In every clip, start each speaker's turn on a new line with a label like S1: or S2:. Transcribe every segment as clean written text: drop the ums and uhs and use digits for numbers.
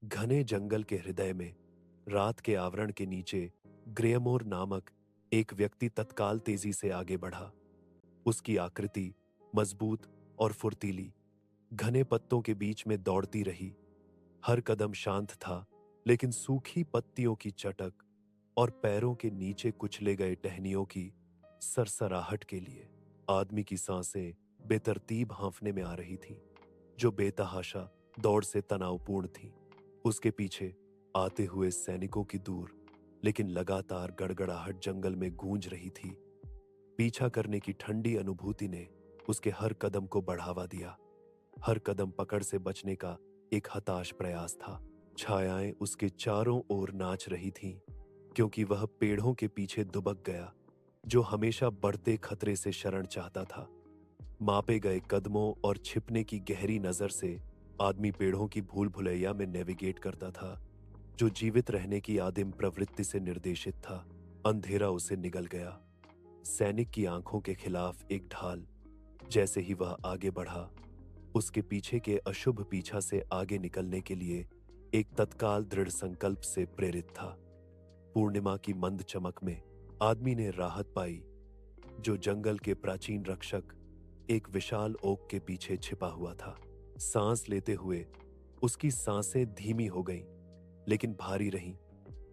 S1: घने जंगल के हृदय में रात के आवरण के नीचे ग्रेयमोर नामक एक व्यक्ति तत्काल तेजी से आगे बढ़ा। उसकी आकृति मजबूत और फुर्तीली, घने पत्तों के बीच में दौड़ती रही। हर कदम शांत था, लेकिन सूखी पत्तियों की चटक और पैरों के नीचे कुचले गए टहनियों की सरसराहट के लिए आदमी की सांसें बेतरतीब हांफने में आ रही थीं, जो बेतहाशा दौड़ से तनावपूर्ण थीं। उसके पीछे आते हुए सैनिकों की दूर लेकिन लगातार गड़गड़ाहट जंगल में गूंज रही थी। पीछा करने की ठंडी अनुभूति ने उसके हर कदम को बढ़ावा दिया। हर कदम पकड़ से बचने का एक हताश प्रयास था। छायाएं उसके चारों ओर नाच रही थीं, क्योंकि वह पेड़ों के पीछे दुबक गया, जो हमेशा बढ़ते खतरे से शरण चाहता था। मापे गए कदमों और छिपने की गहरी नजर से आदमी पेड़ों की भूल भुलैया में नेविगेट करता था, जो जीवित रहने की आदिम प्रवृत्ति से निर्देशित था। अंधेरा उसे निगल गया, सैनिक की आंखों के खिलाफ एक ढाल। जैसे ही वह आगे बढ़ा, उसके पीछे के अशुभ पीछा से आगे निकलने के लिए एक तत्काल दृढ़ संकल्प से प्रेरित था। पूर्णिमा की मंद चमक में आदमी ने राहत पाई, जो जंगल के प्राचीन रक्षक एक विशाल ओक के पीछे छिपा हुआ था। सांस लेते हुए उसकी सांसें धीमी हो गईं, लेकिन भारी रहीं।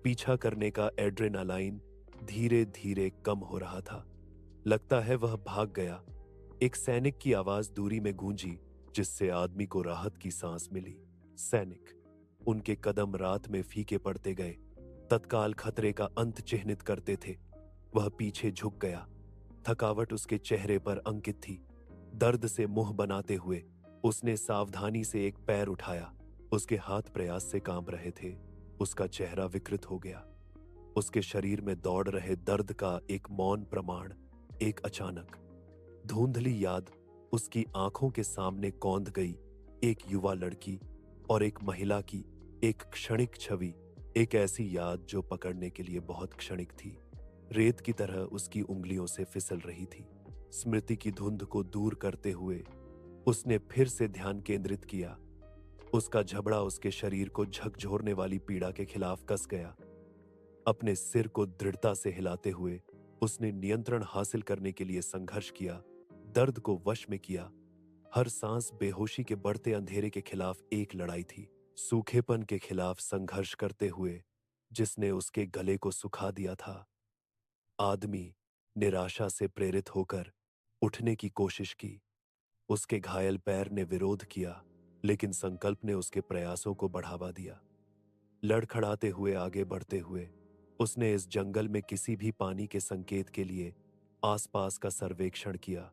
S1: पीछा करने का एड्रेनालाइन धीरे धीरे कम हो रहा था। लगता है वह भाग गया, एक सैनिक की आवाज दूरी में गूंजी, जिससे आदमी को राहत की सांस मिली। सैनिक, उनके कदम रात में फीके पड़ते गए, तत्काल खतरे का अंत चिह्नित करते थे। वह पीछे झुक गया, थकावट उसके चेहरे पर अंकित थी। दर्द से मुंह बनाते हुए उसने सावधानी से एक पैर उठाया। उसके हाथ प्रयास से कांप रहे थे। उसका चेहरा विकृत हो गया। उसके शरीर में दौड़ रहे दर्द का एक मौन प्रमाण। एक अचानक धुंधली याद उसकी आंखों के सामने कौंध गई। एक युवा लड़की और एक महिला की एक क्षणिक छवि, एक ऐसी याद जो पकड़ने के लिए बहुत क्षणिक थी। रेत की तरह उसकी उंगलियों से फिसल रही थी। स्मृति की धुंध को दूर करते हुए उसने फिर से ध्यान केंद्रित किया। उसका झबड़ा उसके शरीर को झकझोरने वाली पीड़ा के खिलाफ कस गया। अपने सिर को दृढ़ता से हिलाते हुए उसने नियंत्रण हासिल करने के लिए संघर्ष किया, दर्द को वश में किया। हर सांस बेहोशी के बढ़ते अंधेरे के खिलाफ एक लड़ाई थी, सूखेपन के खिलाफ संघर्ष करते हुए, जिसने उसके गले को सुखा दिया था। आदमी निराशा से प्रेरित होकर उठने की कोशिश की। उसके घायल पैर ने विरोध किया, लेकिन संकल्प ने उसके प्रयासों को बढ़ावा दिया। लड़खड़ाते हुए आगे बढ़ते हुए उसने इस जंगल में किसी भी पानी के संकेत के लिए आसपास का सर्वेक्षण किया,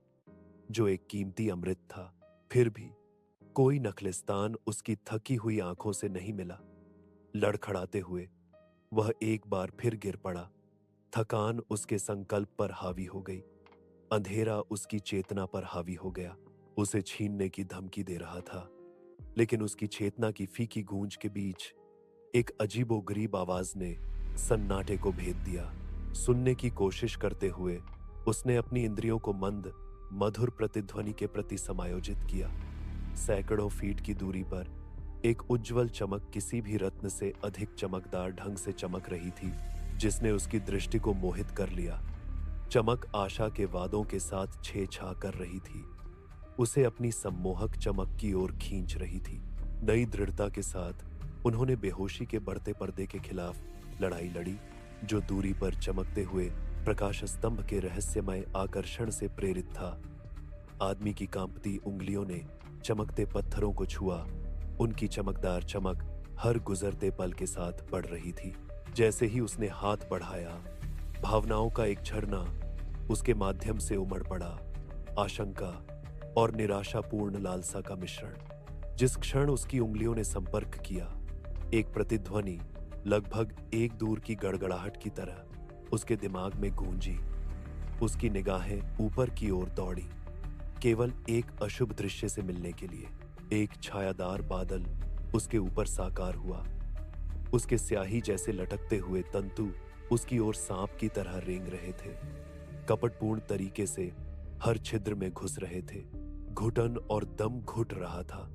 S1: जो एक कीमती अमृत था। फिर भी कोई नखलिस्तान उसकी थकी हुई आंखों से नहीं मिला। लड़खड़ाते हुए वह एक बार फिर गिर पड़ा। थकान उसके संकल्प पर हावी हो गई। अंधेरा उसकी चेतना पर हावी हो गया, उसे छीनने की धमकी दे रहा था। लेकिन उसकी चेतना की फीकी गूंज के बीच एक अजीबोगरीब आवाज ने सन्नाटे को भेद दिया। सुनने की कोशिश करते हुए उसने अपनी इंद्रियों को मंद मधुर प्रतिध्वनि के प्रति समायोजित किया। सैकड़ों फीट की दूरी पर एक उज्जवल चमक किसी भी रत्न से अधिक चमकदार ढंग से चमक रही थी, जिसने उसकी दृष्टि को मोहित कर लिया। चमक आशा के वादों के साथ छेड़छाड़ कर रही थी, उसे अपनी सम्मोहक चमक की ओर खींच रही थी। नई दृढ़ता के साथ उन्होंने बेहोशी के बढ़ते पर्दे के खिलाफ लड़ाई लड़ी, जो दूरी पर चमकते हुए प्रकाश स्तंभ के रहस्यमय आकर्षण से प्रेरित था। आदमी की कांपती उंगलियों ने चमकते पत्थरों को छुआ। उनकी चमकदार चमक हर गुजरते पल के साथ बढ़ रही थी। जैसे ही उसने हाथ बढ़ाया, भावनाओं का एक झरना उसके माध्यम से उमड़ पड़ा। आशंका और निराशापूर्ण लालसा का मिश्रण। जिस क्षण उसकी उंगलियों ने संपर्क किया, एक प्रतिध्वनि लगभग एक दूर की गड़गड़ाहट की तरह उसके दिमाग में गूंजी। उसकी निगाहें ऊपर की ओर दौड़ी, केवल एक अशुभ दृश्य से मिलने के लिए। एक छायादार बादल उसके ऊपर साकार हुआ। उसके स्याही जैसे लटकते हुए तंतु उसकी ओर सांप की तरह रेंग रहे थे, कपटपूर्ण तरीके से हर छिद्र में घुस रहे थे। घुटन और दम घुट रहा था।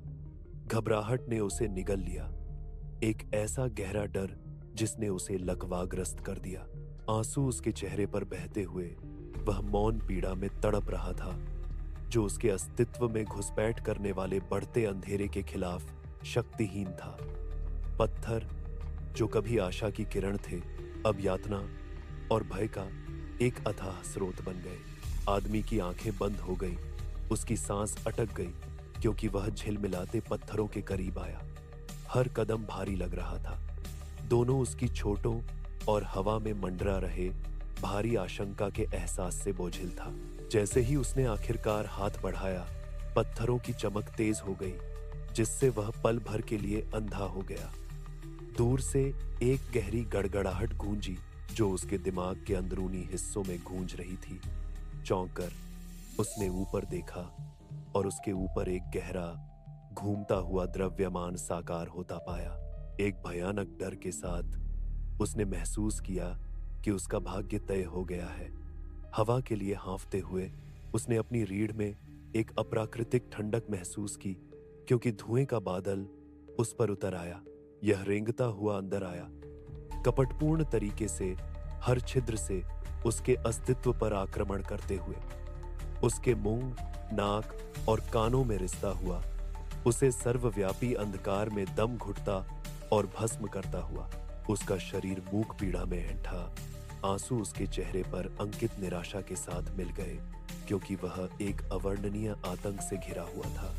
S1: घबराहट ने उसे निगल लिया। एक ऐसा गहरा डर जिसने उसे लकवाग्रस्त कर दिया। आंसू उसके चेहरे पर बहते हुए वह मौन पीड़ा में तड़प रहा था, जो उसके अस्तित्व में घुसपैठ करने वाले बढ़ते अंधेरे के खिलाफ शक्तिहीन था। पत्थर, जो कभी आशा की किरण थे, अब यातना और भय का एक अथाह स्रोत बन गए। आदमी की आंखें बंद हो गईं, उसकी सांस अटक गई, क्योंकि वह झिलमिलाते पत्थरों के करीब आया। हर कदम भारी लग रहा था। दोनों उसकी चोटों और हवा में मंडरा रहे भारी आशंका के एहसास से बोझिल था। जैसे ही उसने आखिरकार हाथ बढ़ाया, पत्थरों की चमक तेज हो गई, जिससे वह पल भर के लिए अंधा हो गया। दूर से एक गहरी गड़गड़ाहट गूंजी, जो उसके दिमाग के अंदरूनी हिस्सों में गूंज रही थी। चौंक कर उसने ऊपर देखा और उसके ऊपर एक गहरा, घूमता हुआ द्रव्यमान साकार होता पाया। एक भयानक डर के साथ उसने महसूस किया कि उसका भाग्य तय हो गया है। हवा के लिए हाँफते हुए उसने अपनी रीढ़ में एक अप्राकृतिक ठंडक महसूस की, क्योंकि धुएं का बादल उस पर उतर आया। यह रेंगता हुआ अंदर आया, कपटपूर्ण तरीके से हर छिद्र से उसके अस्तित्व पर आक्रमण करते हुए। उसके मुंह, नाक और कानों में रिसता हुआ, उसे सर्वव्यापी अंधकार में दम घुटता और भस्म करता हुआ। उसका शरीर मूक पीड़ा में ऐंठा। आंसू उसके चेहरे पर अंकित निराशा के साथ मिल गए, क्योंकि वह एक अवर्णनीय आतंक से घिरा हुआ था।